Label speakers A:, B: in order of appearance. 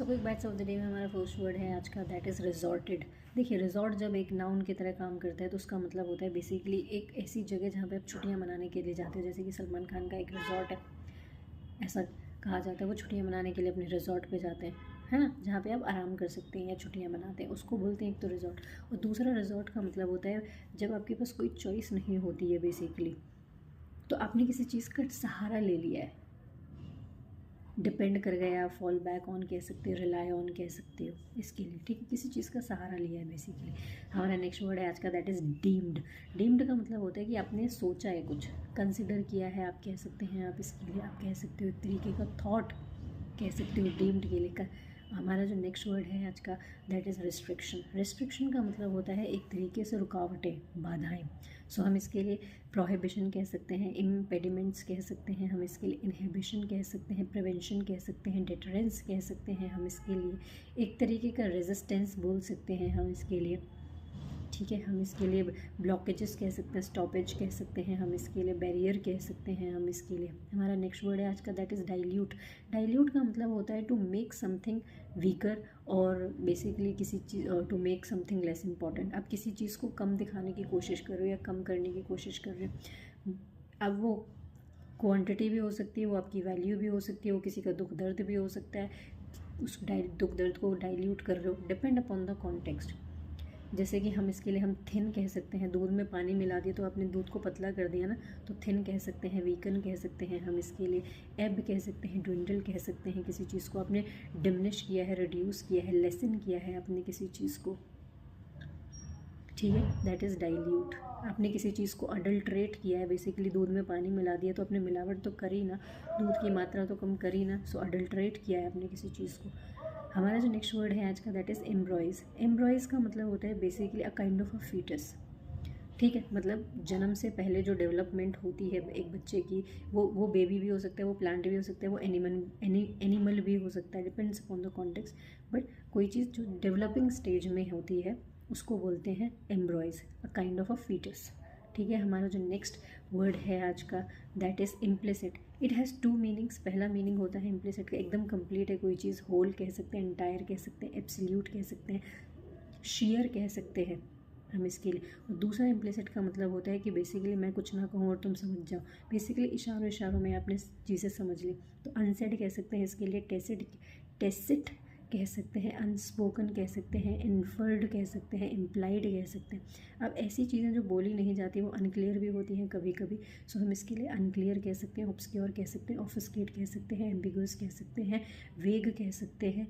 A: So quick bytes of the day में हमारा first word है आज का, दैट इज़ रिजॉर्टेड। देखिए, रिजॉर्ट जब एक नाउन की तरह काम करता है तो उसका मतलब होता है बेसिकली एक ऐसी जगह जहाँ पे आप छुट्टियाँ मनाने के लिए जाते हो। जैसे कि सलमान खान का एक रिजॉर्ट है, ऐसा कहा जाता है। वो छुट्टियाँ मनाने के लिए अपने रिजॉर्ट पे जाते हैं, है ना, जहाँ पे आप आराम कर सकते हैं या छुट्टियाँ मनाते हैं, उसको बोलते हैं एक तो रिजॉर्ट। और दूसरा रिजॉर्ट का मतलब होता है जब आपके पास कोई चॉइस नहीं होती है बेसिकली, तो आपने किसी चीज़ का सहारा ले लिया है, डिपेंड कर गए, आप फॉल बैक ऑन कह सकते हो, रिलाई ऑन कह सकते हो इसके लिए, ठीक है, किसी चीज़ का सहारा लिया है बेसिकली। हमारा नेक्स्ट वर्ड है आज का, दैट इज़ डीम्ड। डीम्ड का मतलब होता है कि आपने सोचा है, कुछ कंसिडर किया है, आप कह सकते हैं, आप इसके लिए आप कह सकते हो एक तरीके का थॉट कह सकते हो डीम्ड के लिए। हमारा जो नेक्स्ट वर्ड है आज का, दैट इज़ रिस्ट्रिक्शन। रिस्ट्रिक्शन का मतलब होता है एक तरीके से रुकावटें, बाधाएं। सो हम इसके लिए प्रोहिबिशन कह सकते हैं, इम्पेडिमेंट्स कह सकते हैं, हम इसके लिए इनहिबिशन कह सकते हैं, प्रिवेंशन कह सकते हैं, डिटरेंस कह सकते हैं, हम इसके लिए एक तरीके का रेजिस्टेंस बोल सकते हैं हम इसके लिए, ठीक है। हम इसके लिए ब्लॉकेजेस कह सकते हैं, स्टॉपेज कह सकते हैं, हम इसके लिए बैरियर कह सकते हैं, हम इसके लिए। हमारा नेक्स्ट वर्ड है आज का, दैट इज़ डाइल्यूट। डाइल्यूट का मतलब होता है टू मेक समथिंग वीकर, और बेसिकली किसी चीज़ to make something less important. आप किसी चीज़ को कम दिखाने की कोशिश कर रहे हो या कम करने की कोशिश कर रहे हो। अब वो क्वांटिटी भी हो सकती है, वो आपकी वैल्यू भी हो सकती है, वो किसी का दुख दर्द भी हो सकता है, उस दुख दर्द को डाइल्यूट कर रहे हो, डिपेंड अपॉन द कॉन्टेक्स्ट। जैसे कि हम इसके लिए हम थिन कह सकते हैं, दूध में पानी मिला दिया तो आपने दूध को पतला कर दिया ना, तो थिन कह सकते हैं, वीकन कह सकते हैं, हम इसके लिए एब कह सकते हैं, ड्विंडल कह सकते हैं। किसी चीज़ को आपने डिमिनिश किया है, रिड्यूस किया है, लेसन किया है आपने किसी चीज़ को, ठीक है, दैट इज़ डाइल्यूट। आपने किसी चीज़ को अडल्ट्रेट किया है, बेसिकली दूध में पानी मिला दिया तो आपने मिलावट तो करी ना, दूध की मात्रा तो कम करी ना, सो अडल्ट्रेट किया है आपने किसी चीज़ को। हमारा जो नेक्स्ट वर्ड है आज का, दैट इज़ एम्ब्रॉयज़। एम्ब्रॉयज़ का मतलब होता है basically a kind of a foetus, ठीक है, मतलब जन्म से पहले जो डेवलपमेंट होती है एक बच्चे की, वो बेबी भी हो सकता है, वो प्लांट भी हो सकता है, वो एनिमल भी हो सकता है, depends upon the context. But कोई चीज़ जो डेवलपिंग स्टेज में होती है उसको बोलते हैं embryos, a kind of a foetus, ठीक है। हमारा जो नेक्स्ट वर्ड है आज का, that is implicit. It has two meanings. पहला मीनिंग होता है इम्प्लिसिट का, एकदम कंप्लीट है कोई चीज़, होल कह सकते हैं, एंटायर कह सकते हैं, एब्सोल्यूट कह सकते हैं, शेयर कह सकते हैं हम इसके लिए। और दूसरा इम्प्लिसिट का मतलब होता है कि बेसिकली मैं कुछ ना कहूँ और तुम समझ जाओ, बेसिकली इशारों इशारों में आपने चीज़ें समझ ली। तो अनसेड कह सकते हैं इसके लिए, टेसिट कह सकते हैं, अनस्पोकन कह सकते हैं, इन्फर्ड कह सकते हैं, इम्प्लाइड कह सकते हैं। अब ऐसी चीज़ें जो बोली नहीं जाती वो अनक्लियर भी होती हैं कभी कभी, सो हम इसके लिए अनक्लियर कह सकते हैं, ऑब्सक्योर कह सकते हैं, ऑफिसकेट कह सकते हैं, एम्बिगुअस कह सकते हैं, वेग कह सकते हैं,